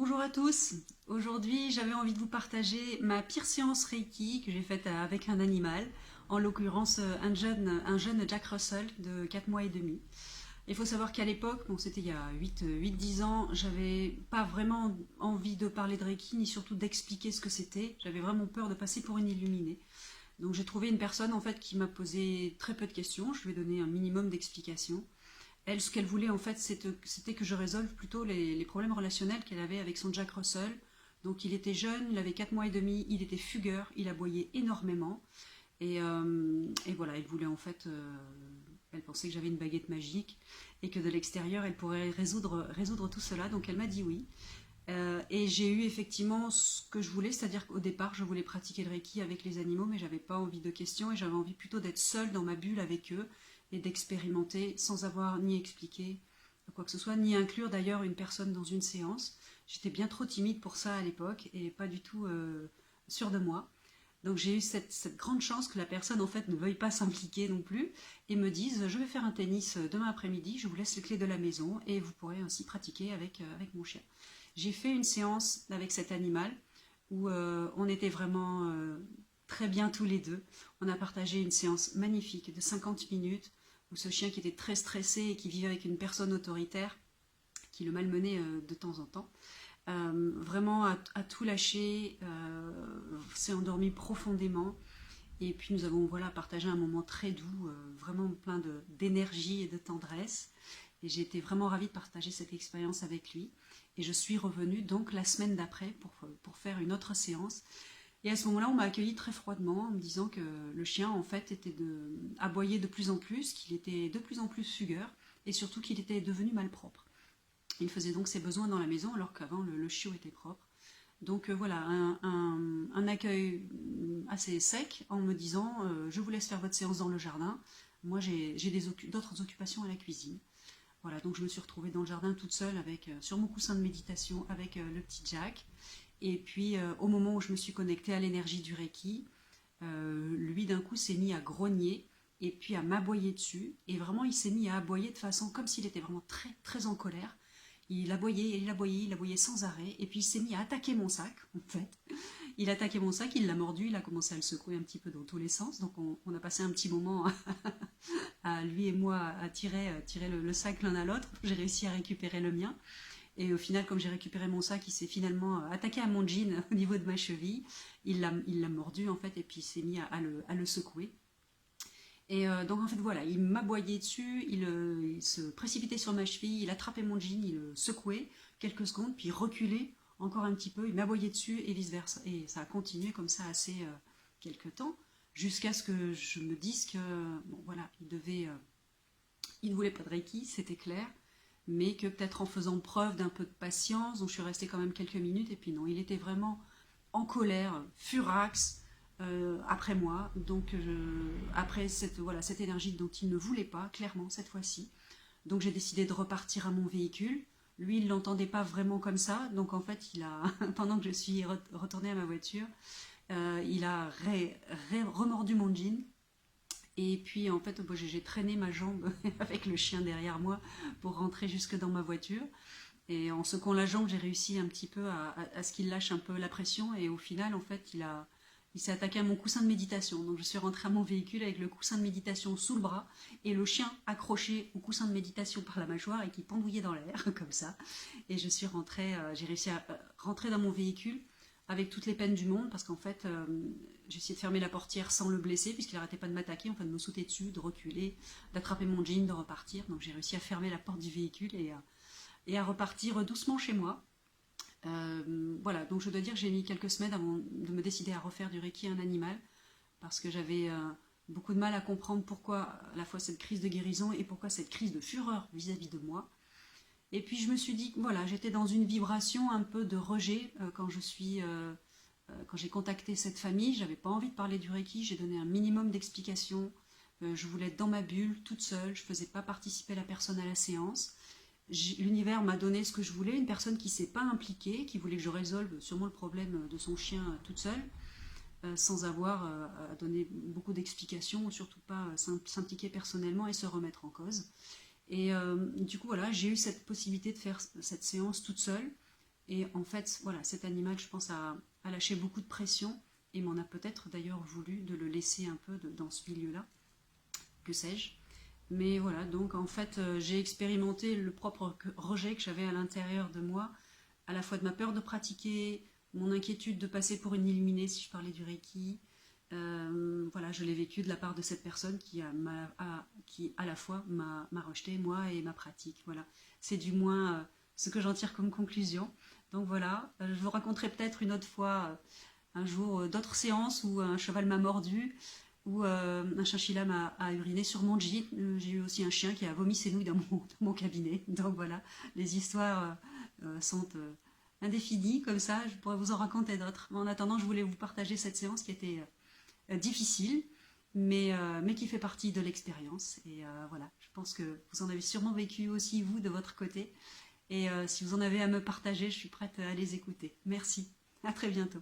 Bonjour à tous. Aujourd'hui, j'avais envie de vous partager ma pire séance Reiki que j'ai faite avec un animal, en l'occurrence un jeune Jack Russell de 4 mois et demi. Il faut savoir qu'à l'époque, bon, c'était il y a 8-10 ans, j'avais pas vraiment envie de parler de Reiki, ni surtout d'expliquer ce que c'était. J'avais vraiment peur de passer pour une illuminée. Donc j'ai trouvé une personne en fait qui m'a posé très peu de questions, je lui ai donné un minimum d'explications. Elle, ce qu'elle voulait en fait, c'était que je résolve plutôt les problèmes relationnels qu'elle avait avec son Jack Russell. Donc il était jeune, il avait 4 mois et demi, il était fugueur, il aboyait énormément. Et voilà, elle voulait en fait, elle pensait que j'avais une baguette magique et que de l'extérieur, elle pourrait résoudre tout cela. Donc elle m'a dit oui. Et j'ai eu effectivement ce que je voulais, c'est-à-dire qu'au départ, je voulais pratiquer le Reiki avec les animaux, mais j'avais pas envie de questions et j'avais envie plutôt d'être seule dans ma bulle avec eux et d'expérimenter sans avoir ni expliqué quoi que ce soit, ni inclure d'ailleurs une personne dans une séance. J'étais bien trop timide pour ça à l'époque et pas du tout sûre de moi. Donc j'ai eu cette grande chance que la personne en fait ne veuille pas s'impliquer non plus et me dise je vais faire un tennis demain après-midi, je vous laisse les clés de la maison et vous pourrez ainsi pratiquer avec mon chien. J'ai fait une séance avec cet animal où on était vraiment très bien tous les deux. On a partagé une séance magnifique de 50 minutes où ce chien qui était très stressé et qui vivait avec une personne autoritaire qui le malmenait de temps en temps, vraiment a tout lâché, s'est endormi profondément. Et puis nous avons voilà, partagé un moment très doux, vraiment plein d'énergie et de tendresse. Et j'ai été vraiment ravie de partager cette expérience avec lui. Et je suis revenue donc la semaine d'après pour faire une autre séance. Et à ce moment-là, on m'a accueilli très froidement en me disant que le chien en fait aboyait de plus en plus, qu'il était de plus en plus fugueur et surtout qu'il était devenu malpropre. Il faisait donc ses besoins dans la maison alors qu'avant le chiot était propre. Donc voilà, un accueil assez sec en me disant je vous laisse faire votre séance dans le jardin, moi j'ai d'autres occupations à la cuisine. Voilà, donc je me suis retrouvée dans le jardin toute seule sur mon coussin de méditation avec le petit Jack. Et puis au moment où je me suis connectée à l'énergie du Reiki, lui d'un coup s'est mis à grogner et puis à m'aboyer dessus. Et vraiment il s'est mis à aboyer de façon comme s'il était vraiment très très en colère. Il aboyait sans arrêt, et puis il s'est mis à attaquer mon sac, en fait. Il attaquait mon sac, il l'a mordu, il a commencé à le secouer un petit peu dans tous les sens, donc on a passé un petit moment à lui et moi à tirer le sac l'un à l'autre. J'ai réussi à récupérer le mien, et au final, comme j'ai récupéré mon sac, il s'est finalement attaqué à mon jean au niveau de ma cheville, il l'a mordu en fait, et puis il s'est mis à le secouer. Et donc en fait voilà, il m'aboyait dessus, il se précipitait sur ma cheville, il attrapait mon jean, il le secouait quelques secondes, puis il reculait encore un petit peu, il m'aboyait dessus et vice versa. Et ça a continué comme ça assez quelques temps, jusqu'à ce que je me dise que bon voilà, il ne voulait pas de Reiki, c'était clair, mais que peut-être en faisant preuve d'un peu de patience, donc je suis restée quand même quelques minutes, et puis non, il était vraiment en colère, furax, après moi, donc après cette énergie dont il ne voulait pas, clairement, cette fois-ci. Donc j'ai décidé de repartir à mon véhicule. Lui, il ne l'entendait pas vraiment comme ça, donc en fait, pendant que je suis retournée à ma voiture, il a remordu mon jean. Et puis en fait, j'ai traîné ma jambe avec le chien derrière moi pour rentrer jusque dans ma voiture. Et en secouant la jambe, j'ai réussi un petit peu à ce qu'il lâche un peu la pression. Et au final, en fait, il s'est attaqué à mon coussin de méditation. Donc je suis rentrée à mon véhicule avec le coussin de méditation sous le bras et le chien accroché au coussin de méditation par la mâchoire et qui pendouillait dans l'air, comme ça. Et je suis rentrée, j'ai réussi à rentrer dans mon véhicule avec toutes les peines du monde, parce qu'en fait, j'ai essayé de fermer la portière sans le blesser, puisqu'il n'arrêtait pas de m'attaquer, enfin de me sauter dessus, de reculer, d'attraper mon jean, de repartir. Donc j'ai réussi à fermer la porte du véhicule et à repartir doucement chez moi. Voilà, donc je dois dire que j'ai mis quelques semaines avant de me décider à refaire du Reiki à un animal, parce que j'avais beaucoup de mal à comprendre pourquoi à la fois cette crise de guérison et pourquoi cette crise de fureur vis-à-vis de moi. Et puis je me suis dit que voilà, j'étais dans une vibration un peu de rejet quand j'ai contacté cette famille. J'avais pas envie de parler du Reiki, j'ai donné un minimum d'explications. Je voulais être dans ma bulle, toute seule, je faisais pas participer la personne à la séance. L'univers m'a donné ce que je voulais, une personne qui s'est pas impliquée, qui voulait que je résolve sûrement le problème de son chien toute seule, sans avoir à donner beaucoup d'explications, ou surtout pas s'impliquer personnellement et se remettre en cause. Et du coup, voilà, j'ai eu cette possibilité de faire cette séance toute seule. Et en fait, voilà, cet animal, je pense, a lâché beaucoup de pression et m'en a peut-être d'ailleurs voulu de le laisser un peu dans ce milieu-là, que sais-je. Mais voilà, donc en fait, j'ai expérimenté le propre rejet que j'avais à l'intérieur de moi, à la fois de ma peur de pratiquer, mon inquiétude de passer pour une illuminée si je parlais du Reiki. Voilà, je l'ai vécu de la part de cette personne qui à la fois m'a rejeté, moi, et ma pratique. Voilà, c'est du moins ce que j'en tire comme conclusion. Donc voilà, je vous raconterai peut-être une autre fois, un jour, d'autres séances où un cheval m'a mordu, où un chinchilla a uriné sur mon jean. J'ai eu aussi un chien qui a vomi ses nouilles dans mon cabinet. Donc voilà, les histoires sont indéfinies comme ça. Je pourrais vous en raconter d'autres. Mais en attendant, je voulais vous partager cette séance qui était difficile, mais qui fait partie de l'expérience. Et voilà, je pense que vous en avez sûrement vécu aussi, vous, de votre côté. Et si vous en avez à me partager, je suis prête à les écouter. Merci. À très bientôt.